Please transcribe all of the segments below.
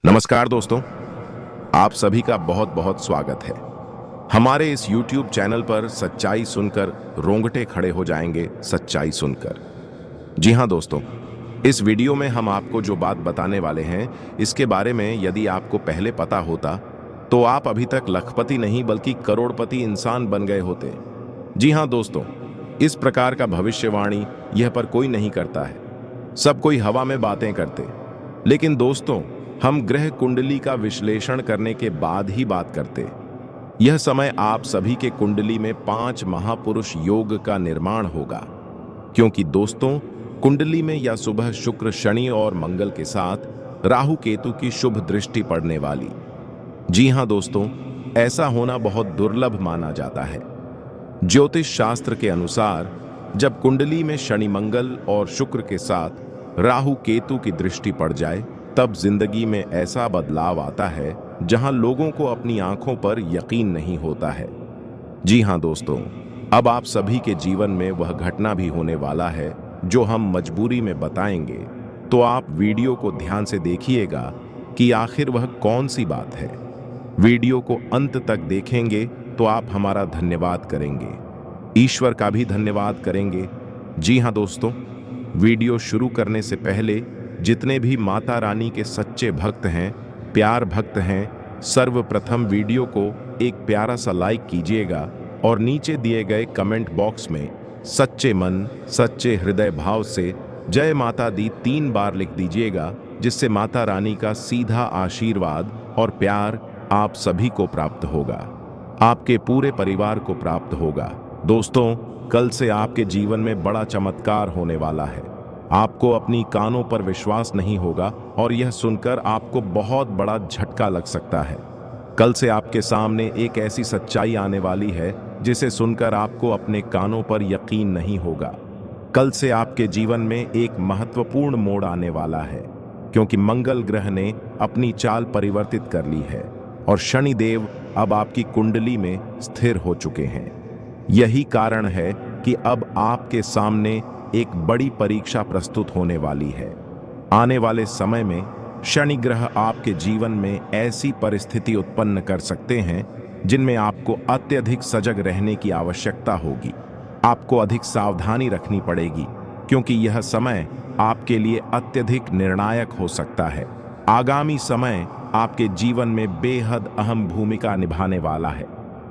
नमस्कार दोस्तों, आप सभी का बहुत बहुत स्वागत है। हमारे इस YouTube चैनल पर सच्चाई सुनकर रोंगटे खड़े हो जाएंगे। सच्चाई सुनकर, जी हाँ दोस्तों, इस वीडियो में हम आपको जो बात बताने वाले हैं, इसके बारे में यदि आपको पहले पता होता तो आप अभी तक लखपति नहीं बल्कि करोड़पति इंसान बन गए होते। जी हाँ दोस्तों, इस प्रकार का भविष्यवाणी यह पर कोई नहीं करता है। सब कोई हवा में बातें करते, लेकिन दोस्तों, हम ग्रह कुंडली का विश्लेषण करने के बाद ही बात करते। यह समय आप सभी के कुंडली में 5 महापुरुष योग का निर्माण होगा, क्योंकि दोस्तों, कुंडली में या सुबह शुक्र, शनि और मंगल के साथ राहु केतु की शुभ दृष्टि पड़ने वाली। जी हां दोस्तों, ऐसा होना बहुत दुर्लभ माना जाता है। ज्योतिष शास्त्र के अनुसार जब कुंडली में शनि, मंगल और शुक्र के साथ राहु केतु की दृष्टि पड़ जाए, तब जिंदगी में ऐसा बदलाव आता है जहां लोगों को अपनी आंखों पर यकीन नहीं होता है। जी हां दोस्तों, अब आप सभी के जीवन में वह घटना भी होने वाला है जो हम मजबूरी में बताएंगे। तो आप वीडियो को ध्यान से देखिएगा कि आखिर वह कौन सी बात है। वीडियो को अंत तक देखेंगे तो आप हमारा धन्यवाद करेंगे, ईश्वर का भी धन्यवाद करेंगे। जी हां दोस्तों, वीडियो शुरू करने से पहले जितने भी माता रानी के सच्चे भक्त हैं, प्यार भक्त हैं, सर्वप्रथम वीडियो को एक प्यारा सा लाइक कीजिएगा और नीचे दिए गए कमेंट बॉक्स में सच्चे मन, सच्चे हृदय भाव से जय माता दी 3 बार लिख दीजिएगा, जिससे माता रानी का सीधा आशीर्वाद और प्यार आप सभी को प्राप्त होगा, आपके पूरे परिवार को प्राप्त होगा। दोस्तों, कल से आपके जीवन में बड़ा चमत्कार होने वाला है। आपको अपनी कानों पर विश्वास नहीं होगा और यह सुनकर आपको बहुत बड़ा झटका लग सकता है। कल से आपके सामने एक ऐसी सच्चाई आने वाली है जिसे सुनकर आपको अपने कानों पर यकीन नहीं होगा। कल से आपके जीवन में एक महत्वपूर्ण मोड़ आने वाला है, क्योंकि मंगल ग्रह ने अपनी चाल परिवर्तित कर ली है और शनि देव अब आपकी कुंडली में स्थिर हो चुके हैं। यही कारण है कि अब आपके सामने एक बड़ी परीक्षा प्रस्तुत होने वाली है। आने वाले समय में शनि ग्रह आपके जीवन में ऐसी परिस्थिति उत्पन्न कर सकते हैं जिनमें आपको अत्यधिक सजग रहने की आवश्यकता होगी। आपको अधिक सावधानी रखनी पड़ेगी, क्योंकि यह समय आपके लिए अत्यधिक निर्णायक हो सकता है। आगामी समय आपके जीवन में बेहद अहम भूमिका निभाने वाला है।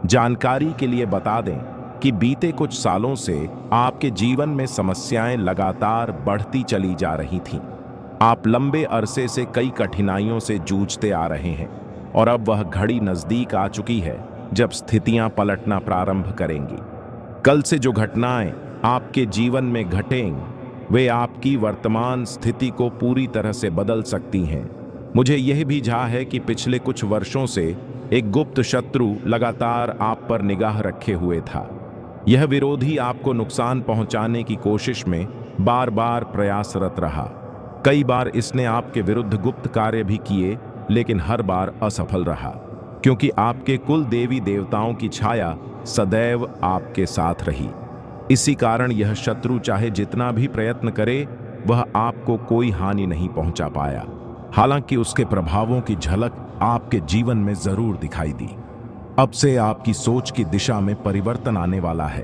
जानकारी के लिए बता दें कि बीते कुछ सालों से आपके जीवन में समस्याएं लगातार बढ़ती चली जा रही थीं। आप लंबे अरसे से कई कठिनाइयों से जूझते आ रहे हैं और अब वह घड़ी नजदीक आ चुकी है जब स्थितियां पलटना प्रारंभ करेंगी। कल से जो घटनाएं आपके जीवन में घटेंगी, वे आपकी वर्तमान स्थिति को पूरी तरह से बदल सकती हैं। मुझे यह भी झा है कि पिछले कुछ वर्षों से एक गुप्त शत्रु लगातार आप पर निगाह रखे हुए था। यह विरोधी आपको नुकसान पहुंचाने की कोशिश में बार बार प्रयासरत रहा। कई बार इसने आपके विरुद्ध गुप्त कार्य भी किए, लेकिन हर बार असफल रहा, क्योंकि आपके कुल देवी देवताओं की छाया सदैव आपके साथ रही। इसी कारण यह शत्रु चाहे जितना भी प्रयत्न करे, वह आपको कोई हानि नहीं पहुंचा पाया। हालांकि उसके प्रभावों की झलक आपके जीवन में जरूर दिखाई दी। अब से आपकी सोच की दिशा में परिवर्तन आने वाला है।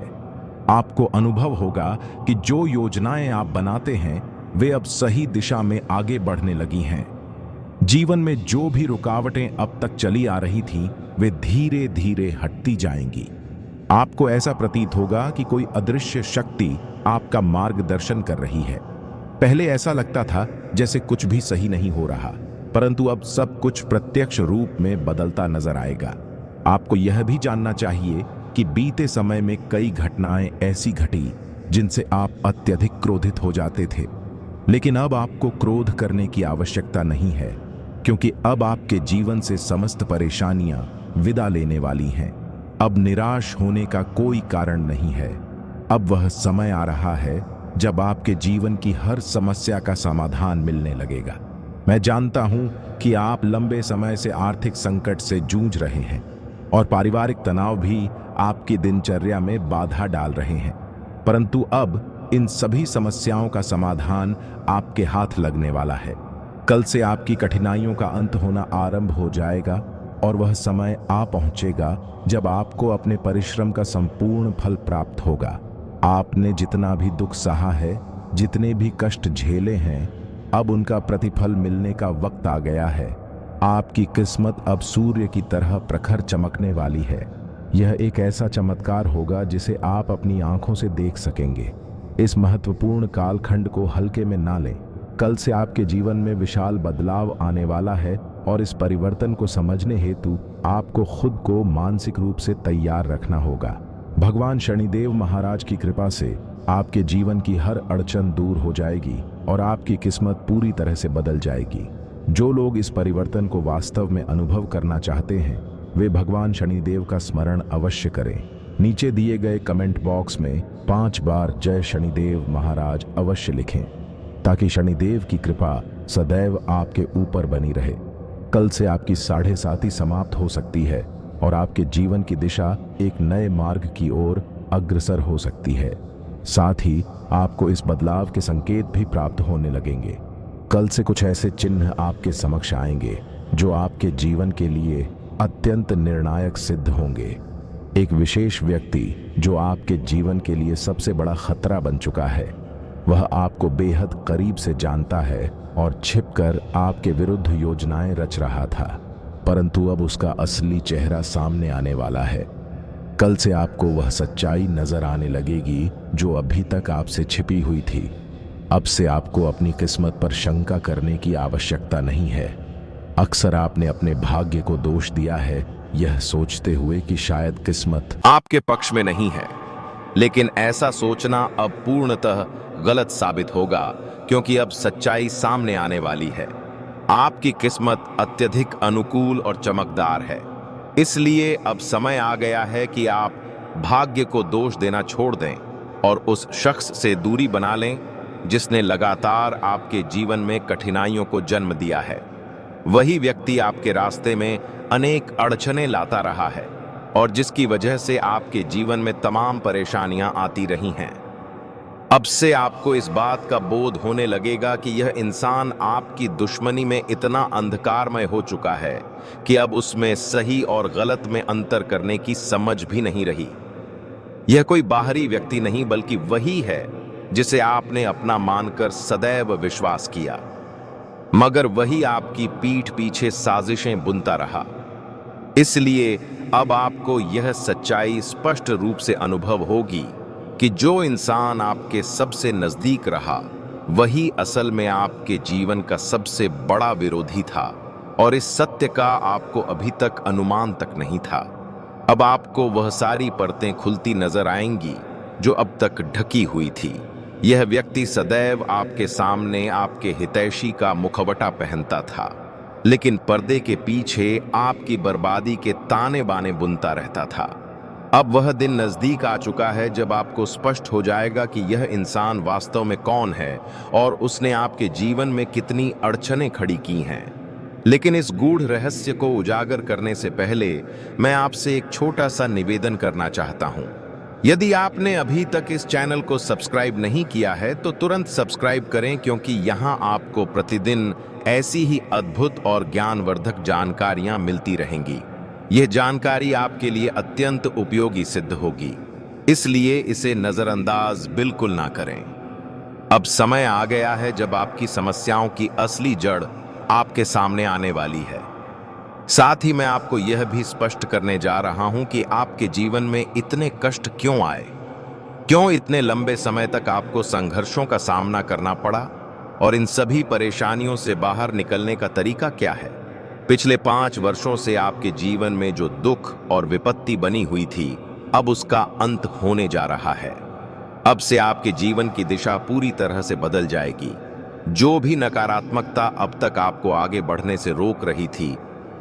आपको अनुभव होगा कि जो योजनाएं आप बनाते हैं, वे अब सही दिशा में आगे बढ़ने लगी हैं। जीवन में जो भी रुकावटें अब तक चली आ रही थीं, वे धीरे धीरे हटती जाएंगी। आपको ऐसा प्रतीत होगा कि कोई अदृश्य शक्ति आपका मार्गदर्शन कर रही है। पहले ऐसा लगता था जैसे कुछ भी सही नहीं हो रहा, परंतु अब सब कुछ प्रत्यक्ष रूप में बदलता नजर आएगा। आपको यह भी जानना चाहिए कि बीते समय में कई घटनाएं ऐसी घटी जिनसे आप अत्यधिक क्रोधित हो जाते थे, लेकिन अब आपको क्रोध करने की आवश्यकता नहीं है, क्योंकि अब आपके जीवन से समस्त परेशानियां विदा लेने वाली हैं। अब निराश होने का कोई कारण नहीं है। अब वह समय आ रहा है जब आपके जीवन की हर समस्या का समाधान मिलने लगेगा। मैं जानता हूं कि आप लंबे समय से आर्थिक संकट से जूझ रहे हैं और पारिवारिक तनाव भी आपकी दिनचर्या में बाधा डाल रहे हैं, परंतु अब इन सभी समस्याओं का समाधान आपके हाथ लगने वाला है। कल से आपकी कठिनाइयों का अंत होना आरंभ हो जाएगा और वह समय आ पहुंचेगा जब आपको अपने परिश्रम का संपूर्ण फल प्राप्त होगा। आपने जितना भी दुख सहा है, जितने भी कष्ट झेले हैं, अब उनका प्रतिफल मिलने का वक्त आ गया है। आपकी किस्मत अब सूर्य की तरह प्रखर चमकने वाली है। यह एक ऐसा चमत्कार होगा जिसे आप अपनी आंखों से देख सकेंगे। इस महत्वपूर्ण कालखंड को हल्के में ना लें। कल से आपके जीवन में विशाल बदलाव आने वाला है और इस परिवर्तन को समझने हेतु आपको खुद को मानसिक रूप से तैयार रखना होगा। भगवान शनिदेव महाराज की कृपा से आपके जीवन की हर अड़चन दूर हो जाएगी और आपकी किस्मत पूरी तरह से बदल जाएगी। जो लोग इस परिवर्तन को वास्तव में अनुभव करना चाहते हैं, वे भगवान शनिदेव का स्मरण अवश्य करें। नीचे दिए गए कमेंट बॉक्स में 5 बार जय शनिदेव महाराज अवश्य लिखें, ताकि शनिदेव की कृपा सदैव आपके ऊपर बनी रहे। कल से आपकी 7.5 समाप्त हो सकती है और आपके जीवन की दिशा एक नए मार्ग की ओर अग्रसर हो सकती है। साथ ही आपको इस बदलाव के संकेत भी प्राप्त होने लगेंगे। कल से कुछ ऐसे चिन्ह आपके समक्ष आएंगे जो आपके जीवन के लिए अत्यंत निर्णायक सिद्ध होंगे। एक विशेष व्यक्ति जो आपके जीवन के लिए सबसे बड़ा खतरा बन चुका है, वह आपको बेहद करीब से जानता है और छिपकर आपके विरुद्ध योजनाएं रच रहा था, परंतु अब उसका असली चेहरा सामने आने वाला है। कल से आपको वह सच्चाई नजर आने लगेगी जो अभी तक आपसे छिपी हुई थी। अब से आपको अपनी किस्मत पर शंका करने की आवश्यकता नहीं है। अक्सर आपने अपने भाग्य को दोष दिया है, यह सोचते हुए कि शायद किस्मत आपके पक्ष में नहीं है, लेकिन ऐसा सोचना अब पूर्णतः गलत साबित होगा, क्योंकि अब सच्चाई सामने आने वाली है। आपकी किस्मत अत्यधिक अनुकूल और चमकदार है। इसलिए अब समय आ गया है कि आप भाग्य को दोष देना छोड़ दें और उस शख्स से दूरी बना लें जिसने लगातार आपके जीवन में कठिनाइयों को जन्म दिया है। वही व्यक्ति आपके रास्ते में अनेक अड़चनें लाता रहा है और जिसकी वजह से आपके जीवन में तमाम परेशानियां आती रही हैं। अब से आपको इस बात का बोध होने लगेगा कि यह इंसान आपकी दुश्मनी में इतना अंधकारमय हो चुका है कि अब उसमें सही और गलत में अंतर करने की समझ भी नहीं रही। यह कोई बाहरी व्यक्ति नहीं, बल्कि वही है जिसे आपने अपना मानकर सदैव विश्वास किया, मगर वही आपकी पीठ पीछे साजिशें बुनता रहा। इसलिए अब आपको यह सच्चाई स्पष्ट रूप से अनुभव होगी कि जो इंसान आपके सबसे नजदीक रहा, वही असल में आपके जीवन का सबसे बड़ा विरोधी था, और इस सत्य का आपको अभी तक अनुमान तक नहीं था। अब आपको वह सारी परतें खुलती नजर आएंगी जो अब तक ढकी हुई थी। यह व्यक्ति सदैव आपके सामने आपके हितैषी का मुखवटा पहनता था, लेकिन पर्दे के पीछे आपकी बर्बादी के ताने बाने बुनता रहता था। अब वह दिन नजदीक आ चुका है जब आपको स्पष्ट हो जाएगा कि यह इंसान वास्तव में कौन है और उसने आपके जीवन में कितनी अड़चनें खड़ी की हैं। लेकिन इस गूढ़ रहस्य को उजागर करने से पहले मैं आपसे एक छोटा सा निवेदन करना चाहता हूं। यदि आपने अभी तक इस चैनल को सब्सक्राइब नहीं किया है तो तुरंत सब्सक्राइब करें, क्योंकि यहां आपको प्रतिदिन ऐसी ही अद्भुत और ज्ञानवर्धक जानकारियां मिलती रहेंगी। यह जानकारी आपके लिए अत्यंत उपयोगी सिद्ध होगी, इसलिए इसे नजरअंदाज बिल्कुल ना करें। अब समय आ गया है जब आपकी समस्याओं की असली जड़ आपके सामने आने वाली है। साथ ही मैं आपको यह भी स्पष्ट करने जा रहा हूं कि आपके जीवन में इतने कष्ट क्यों आए, क्यों इतने लंबे समय तक आपको संघर्षों का सामना करना पड़ा, और इन सभी परेशानियों से बाहर निकलने का तरीका क्या है। पिछले 5 वर्षों से आपके जीवन में जो दुख और विपत्ति बनी हुई थी, अब उसका अंत होने जा रहा है। अब से आपके जीवन की दिशा पूरी तरह से बदल जाएगी। जो भी नकारात्मकता अब तक आपको आगे बढ़ने से रोक रही थी,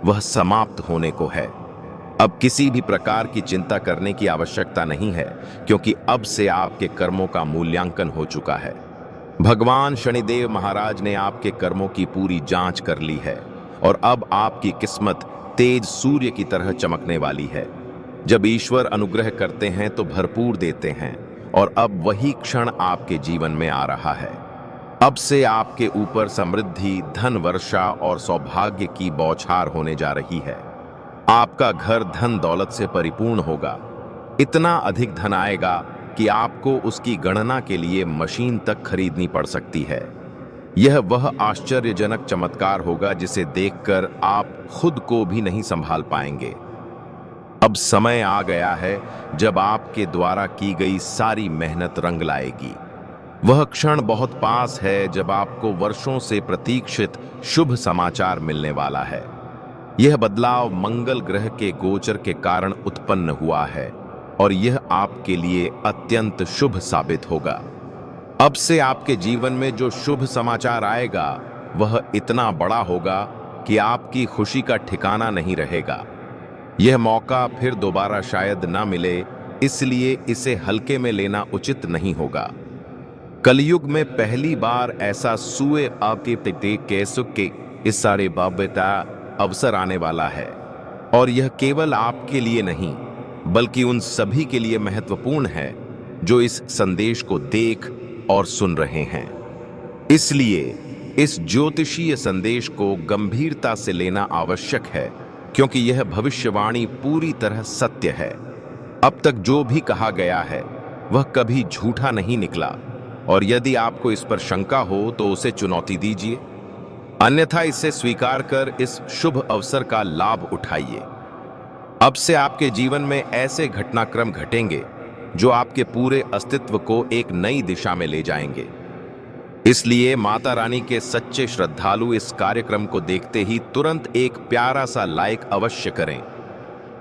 वह समाप्त होने को है। अब किसी भी प्रकार की चिंता करने की आवश्यकता नहीं है, क्योंकि अब से आपके कर्मों का मूल्यांकन हो चुका है। भगवान शनिदेव महाराज ने आपके कर्मों की पूरी जांच कर ली है और अब आपकी किस्मत तेज सूर्य की तरह चमकने वाली है। जब ईश्वर अनुग्रह करते हैं तो भरपूर देते हैं, और अब वही क्षण आपके जीवन में आ रहा है। अब से आपके ऊपर समृद्धि, धन वर्षा और सौभाग्य की बौछार होने जा रही है। आपका घर धन दौलत से परिपूर्ण होगा। इतना अधिक धन आएगा कि आपको उसकी गणना के लिए मशीन तक खरीदनी पड़ सकती है। यह वह आश्चर्यजनक चमत्कार होगा जिसे देखकर आप खुद को भी नहीं संभाल पाएंगे। अब समय आ गया है जब आपके द्वारा की गई सारी मेहनत रंग लाएगी। वह क्षण बहुत पास है जब आपको वर्षों से प्रतीक्षित शुभ समाचार मिलने वाला है। यह बदलाव मंगल ग्रह के गोचर के कारण उत्पन्न हुआ है और यह आपके लिए अत्यंत शुभ साबित होगा। अब से आपके जीवन में जो शुभ समाचार आएगा वह इतना बड़ा होगा कि आपकी खुशी का ठिकाना नहीं रहेगा। यह मौका फिर दोबारा शायद ना मिले, इसलिए इसे हल्के में लेना उचित नहीं होगा। कलयुग में पहली बार ऐसा सुए आपके के सुख के इस सारे बाबेता अवसर आने वाला है और यह केवल आपके लिए नहीं बल्कि उन सभी के लिए महत्वपूर्ण है जो इस संदेश को देख और सुन रहे हैं। इसलिए इस ज्योतिषीय संदेश को गंभीरता से लेना आवश्यक है, क्योंकि यह भविष्यवाणी पूरी तरह सत्य है। अब तक जो भी कहा गया है वह कभी झूठा नहीं निकला, और यदि आपको इस पर शंका हो तो उसे चुनौती दीजिए, अन्यथा इसे स्वीकार कर इस शुभ अवसर का लाभ उठाइए। अब से आपके जीवन में ऐसे घटनाक्रम घटेंगे जो आपके पूरे अस्तित्व को एक नई दिशा में ले जाएंगे। इसलिए माता रानी के सच्चे श्रद्धालु इस कार्यक्रम को देखते ही तुरंत एक प्यारा सा लाइक अवश्य करें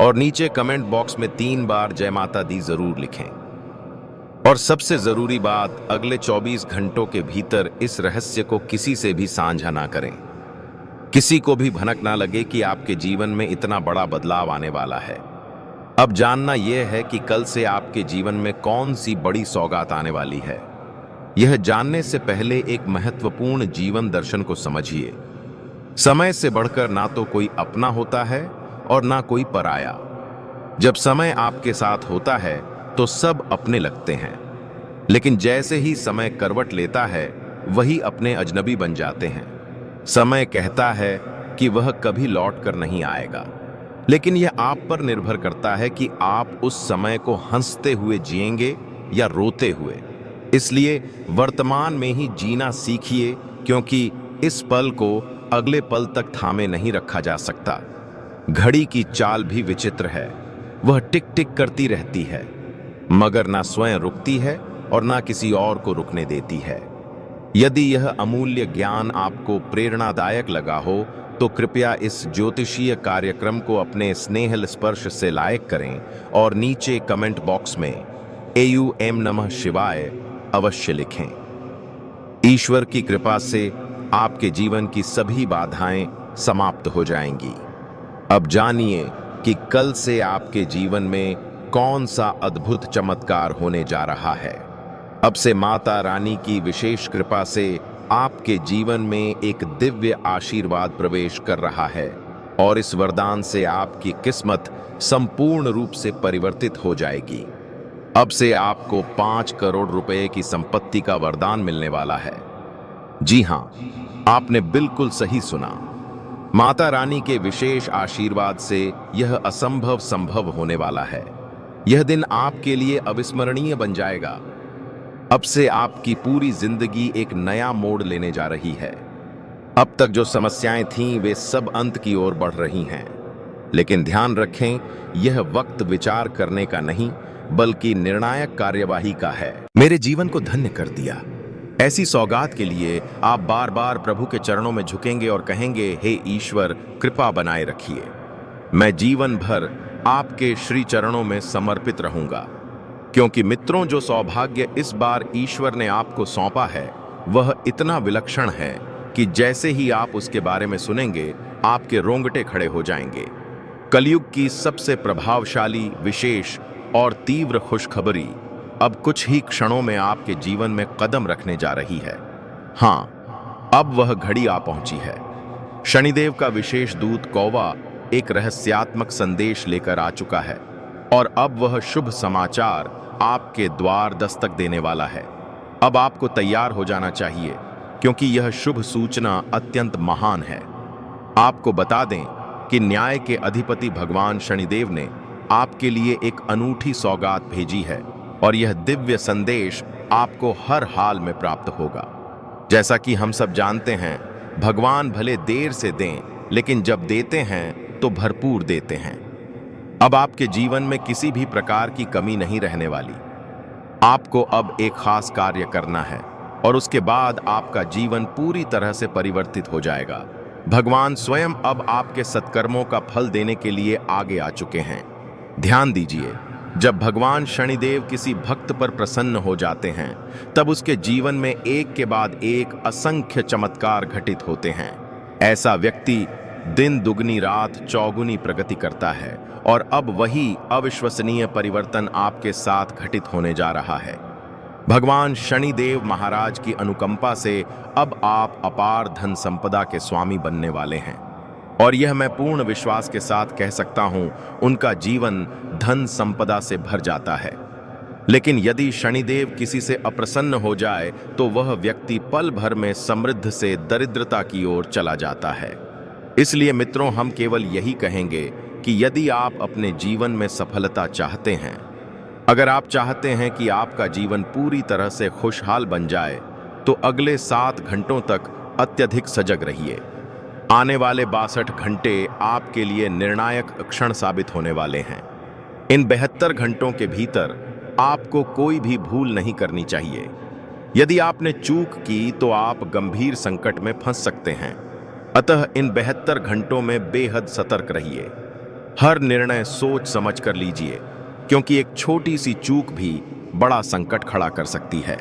और नीचे कमेंट बॉक्स में 3 बार जय माता दी जरूर लिखें। और सबसे जरूरी बात, अगले 24 घंटों के भीतर इस रहस्य को किसी से भी साझा ना करें। किसी को भी भनक ना लगे कि आपके जीवन में इतना बड़ा बदलाव आने वाला है। अब जानना यह है कि कल से आपके जीवन में कौन सी बड़ी सौगात आने वाली है। यह जानने से पहले एक महत्वपूर्ण जीवन दर्शन को समझिए। समय से बढ़कर ना तो कोई अपना होता है और ना कोई पराया। जब समय आपके साथ होता है तो सब अपने लगते हैं, लेकिन जैसे ही समय करवट लेता है वही अपने अजनबी बन जाते हैं। समय कहता है कि वह कभी लौट कर नहीं आएगा, लेकिन यह आप पर निर्भर करता है कि आप उस समय को हंसते हुए जिएंगे या रोते हुए। इसलिए वर्तमान में ही जीना सीखिए, क्योंकि इस पल को अगले पल तक थामे नहीं रखा जा सकता। घड़ी की चाल भी विचित्र है, वह टिक टिक करती रहती है मगर ना स्वयं रुकती है और ना किसी और को रुकने देती है। यदि यह अमूल्य ज्ञान आपको प्रेरणादायक लगा हो तो कृपया इस ज्योतिषीय कार्यक्रम को अपने स्नेहल स्पर्श से लाइक करें और नीचे कमेंट बॉक्स में AUM नमः शिवाय अवश्य लिखें। ईश्वर की कृपा से आपके जीवन की सभी बाधाएं समाप्त हो जाएंगी। अब जानिए कि कल से आपके जीवन में कौन सा अद्भुत चमत्कार होने जा रहा है। अब से माता रानी की विशेष कृपा से आपके जीवन में एक दिव्य आशीर्वाद प्रवेश कर रहा है और इस वरदान से आपकी किस्मत संपूर्ण रूप से परिवर्तित हो जाएगी। अब से आपको 5 करोड़ रुपए की संपत्ति का वरदान मिलने वाला है। जी हां, आपने बिल्कुल सही सुना। माता रानी के विशेष आशीर्वाद से यह असंभव संभव होने वाला है। यह दिन आपके लिए अविस्मरणीय बन जाएगा। अब से आपकी पूरी जिंदगी एक नया मोड़ लेने जा रही है। अब तक जो समस्याएं थीं वे सब अंत की ओर बढ़ रही हैं, लेकिन ध्यान रखें, यह वक्त विचार करने का नहीं बल्कि निर्णायक कार्यवाही का है। मेरे जीवन को धन्य कर दिया। ऐसी सौगात के लिए आप बार बार प्रभु के चरणों में झुकेंगे और कहेंगे, हे ईश्वर, कृपा बनाए रखिए। मैं जीवन भर आपके श्री चरणों में समर्पित रहूंगा, क्योंकि मित्रों, जो सौभाग्य इस बार ईश्वर ने आपको सौंपा है वह इतना विलक्षण है कि जैसे ही आप उसके बारे में सुनेंगे आपके रोंगटे खड़े हो जाएंगे। कलयुग की सबसे प्रभावशाली, विशेष और तीव्र खुशखबरी अब कुछ ही क्षणों में आपके जीवन में कदम रखने जा रही है। हाँ, अब वह घड़ी आ पहुंची है। शनिदेव का विशेष दूत कौवा एक रहस्यात्मक संदेश लेकर आ चुका है और अब वह शुभ समाचार आपके द्वार दस्तक देने वाला है। अब आपको तैयार हो जाना चाहिए, क्योंकि यह शुभ सूचना अत्यंत महान है। आपको बता दें कि न्याय के अधिपति भगवान शनिदेव ने आपके लिए एक अनूठी सौगात भेजी है और यह दिव्य संदेश आपको हर हाल में प्राप्त होगा। जैसा कि हम सब जानते हैं, भगवान भले देर से दें, लेकिन जब देते हैं तो भरपूर देते हैं। अब आपके जीवन में किसी भी प्रकार की कमी नहीं रहने वाली। आपको अब एक खास कार्य करना है और उसके बाद आपका जीवन पूरी तरह से परिवर्तित हो जाएगा। भगवान स्वयं अब आपके सत्कर्मों का फल देने के लिए आगे आ चुके हैं। ध्यान दीजिए, जब भगवान शनिदेव किसी भक्त पर प्रसन्न हो जाते हैं, तब उसके जीवन में एक के बाद एक असंख्य चमत्कार घटित होते हैं। ऐसा व्यक्ति दिन दुगनी रात चौगुनी प्रगति करता है और अब वही अविश्वसनीय परिवर्तन आपके साथ घटित होने जा रहा है। भगवान शनिदेव महाराज की अनुकंपा से अब आप अपार धन संपदा के स्वामी बनने वाले हैं और यह मैं पूर्ण विश्वास के साथ कह सकता हूं, उनका जीवन धन संपदा से भर जाता है। लेकिन यदि शनिदेव किसी से अप्रसन्न हो जाए तो वह व्यक्ति पल भर में समृद्ध से दरिद्रता की ओर चला जाता है। इसलिए मित्रों, हम केवल यही कहेंगे कि यदि आप अपने जीवन में सफलता चाहते हैं, अगर आप चाहते हैं कि आपका जीवन पूरी तरह से खुशहाल बन जाए, तो अगले 7 घंटों तक अत्यधिक सजग रहिए। आने वाले 62 घंटे आपके लिए निर्णायक क्षण साबित होने वाले हैं। इन 72 घंटों के भीतर आपको कोई भी भूल नहीं करनी चाहिए। यदि आपने चूक की तो आप गंभीर संकट में फंस सकते हैं। अतः इन 72 घंटों में बेहद सतर्क रहिए। हर निर्णय सोच समझ कर लीजिए, क्योंकि एक छोटी सी चूक भी बड़ा संकट खड़ा कर सकती है।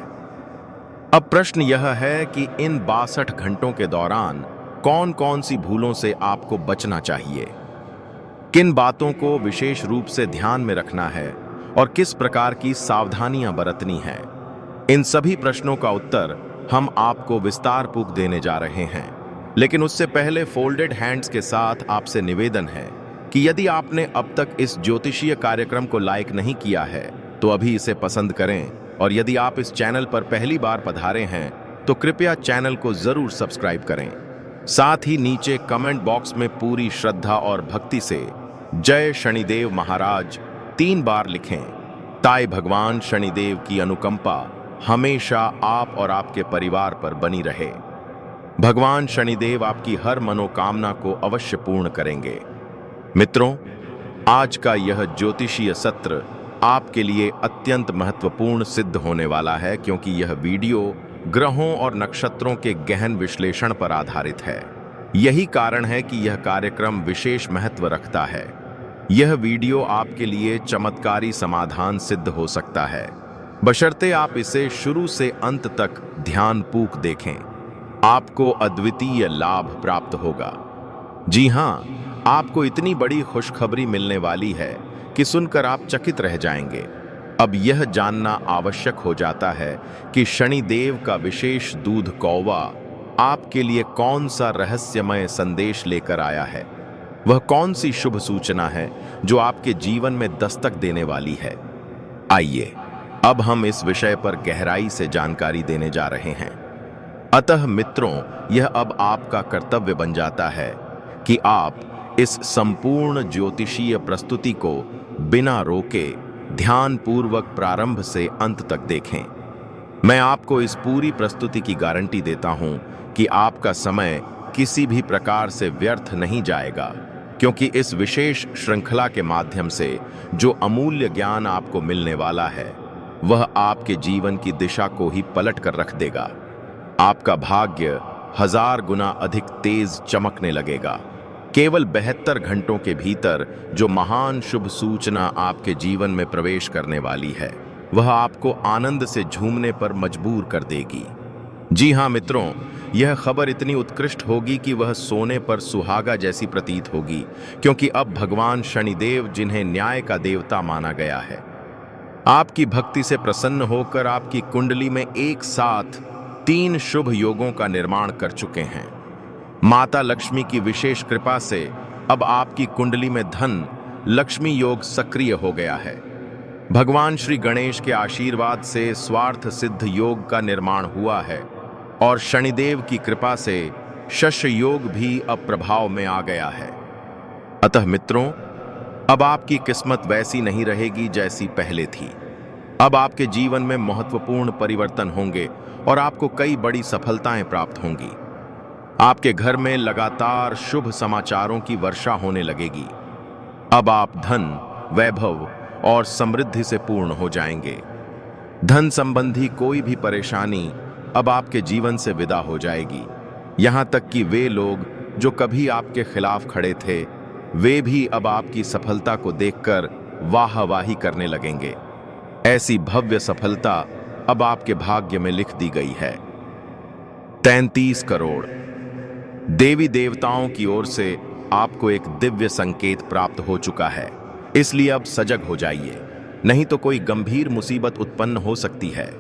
अब प्रश्न यह है कि इन 62 घंटों के दौरान कौन कौन सी भूलों से आपको बचना चाहिए, किन बातों को विशेष रूप से ध्यान में रखना है और किस प्रकार की सावधानियां बरतनी है। इन सभी प्रश्नों का उत्तर हम आपको विस्तारपूर्वक देने जा रहे हैं। लेकिन उससे पहले फोल्डेड हैंड्स के साथ आपसे निवेदन है कि यदि आपने अब तक इस ज्योतिषीय कार्यक्रम को लाइक नहीं किया है तो अभी इसे पसंद करें, और यदि आप इस चैनल पर पहली बार पधारे हैं तो कृपया चैनल को जरूर सब्सक्राइब करें। साथ ही नीचे कमेंट बॉक्स में पूरी श्रद्धा और भक्ति से जय शनिदेव महाराज 3 बार लिखें, ताकि भगवान शनिदेव की अनुकंपा हमेशा आप और आपके परिवार पर बनी रहे। भगवान शनिदेव आपकी हर मनोकामना को अवश्य पूर्ण करेंगे। मित्रों, आज का यह ज्योतिषीय सत्र आपके लिए अत्यंत महत्वपूर्ण सिद्ध होने वाला है, क्योंकि यह वीडियो ग्रहों और नक्षत्रों के गहन विश्लेषण पर आधारित है। यही कारण है कि यह कार्यक्रम विशेष महत्व रखता है। यह वीडियो आपके लिए चमत्कारी समाधान सिद्ध हो सकता है, बशर्ते आप इसे शुरू से अंत तक ध्यानपूर्वक देखें। आपको अद्वितीय लाभ प्राप्त होगा। जी हाँ, आपको इतनी बड़ी खुशखबरी मिलने वाली है कि सुनकर आप चकित रह जाएंगे। अब यह जानना आवश्यक हो जाता है कि शनिदेव का विशेष दूध कौवा आपके लिए कौन सा रहस्यमय संदेश लेकर आया है। वह कौन सी शुभ सूचना है जो आपके जीवन में दस्तक देने वाली है। आइए, अब हम इस विषय पर गहराई से जानकारी देने जा रहे हैं। अतः मित्रों, यह अब आपका कर्तव्य बन जाता है कि आप इस संपूर्ण ज्योतिषीय प्रस्तुति को बिना रोके ध्यानपूर्वक प्रारंभ से अंत तक देखें। मैं आपको इस पूरी प्रस्तुति की गारंटी देता हूं कि आपका समय किसी भी प्रकार से व्यर्थ नहीं जाएगा, क्योंकि इस विशेष श्रृंखला के माध्यम से जो अमूल्य ज्ञान आपको मिलने वाला है, वह आपके जीवन की दिशा को ही पलट कर रख देगा। आपका भाग्य 1000 गुना अधिक तेज चमकने लगेगा। केवल 72 घंटों के भीतर जो महान शुभ सूचना आपके जीवन में प्रवेश करने वाली है, वह आपको आनंद से झूमने पर मजबूर कर देगी। जी हाँ मित्रों, यह खबर इतनी उत्कृष्ट होगी कि वह सोने पर सुहागा जैसी प्रतीत होगी, क्योंकि अब भगवान शनिदेव, जिन्हें न्याय का देवता माना गया है, आपकी भक्ति से प्रसन्न होकर आपकी कुंडली में एक साथ 3 शुभ योगों का निर्माण कर चुके हैं। माता लक्ष्मी की विशेष कृपा से अब आपकी कुंडली में धन लक्ष्मी योग सक्रिय हो गया है। भगवान श्री गणेश के आशीर्वाद से स्वार्थ सिद्ध योग का निर्माण हुआ है और शनिदेव की कृपा से शश योग भी अब प्रभाव में आ गया है। अतः मित्रों, अब आपकी किस्मत वैसी नहीं रहेगी जैसी पहले थी। अब आपके जीवन में महत्वपूर्ण परिवर्तन होंगे और आपको कई बड़ी सफलताएं प्राप्त होंगी। आपके घर में लगातार शुभ समाचारों की वर्षा होने लगेगी। अब आप धन, वैभव और समृद्धि से पूर्ण हो जाएंगे। धन संबंधी कोई भी परेशानी अब आपके जीवन से विदा हो जाएगी। यहाँ तक कि वे लोग जो कभी आपके खिलाफ खड़े थे, वे भी अब आपकी सफलता को देखकर वाहवाही करने लगेंगे। ऐसी भव्य सफलता अब आपके भाग्य में लिख दी गई है। 33 करोड़। देवी देवताओं की ओर से आपको एक दिव्य संकेत प्राप्त हो चुका है, इसलिए अब सजग हो जाइए, नहीं तो कोई गंभीर मुसीबत उत्पन्न हो सकती है।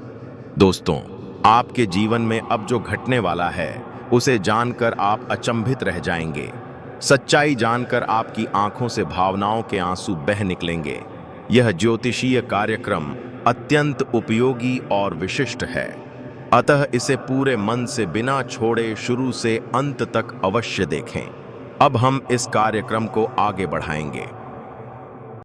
दोस्तों, आपके जीवन में अब जो घटने वाला है उसे जानकर आप अचंभित रह जाएंगे। सच्चाई जानकर आपकी आंखों से भावनाओं के आंसू बह निकलेंगे। यह ज्योतिषीय कार्यक्रम अत्यंत उपयोगी और विशिष्ट है, अतः इसे पूरे मन से बिना छोड़े शुरू से अंत तक अवश्य देखें। अब हम इस कार्यक्रम को आगे बढ़ाएंगे।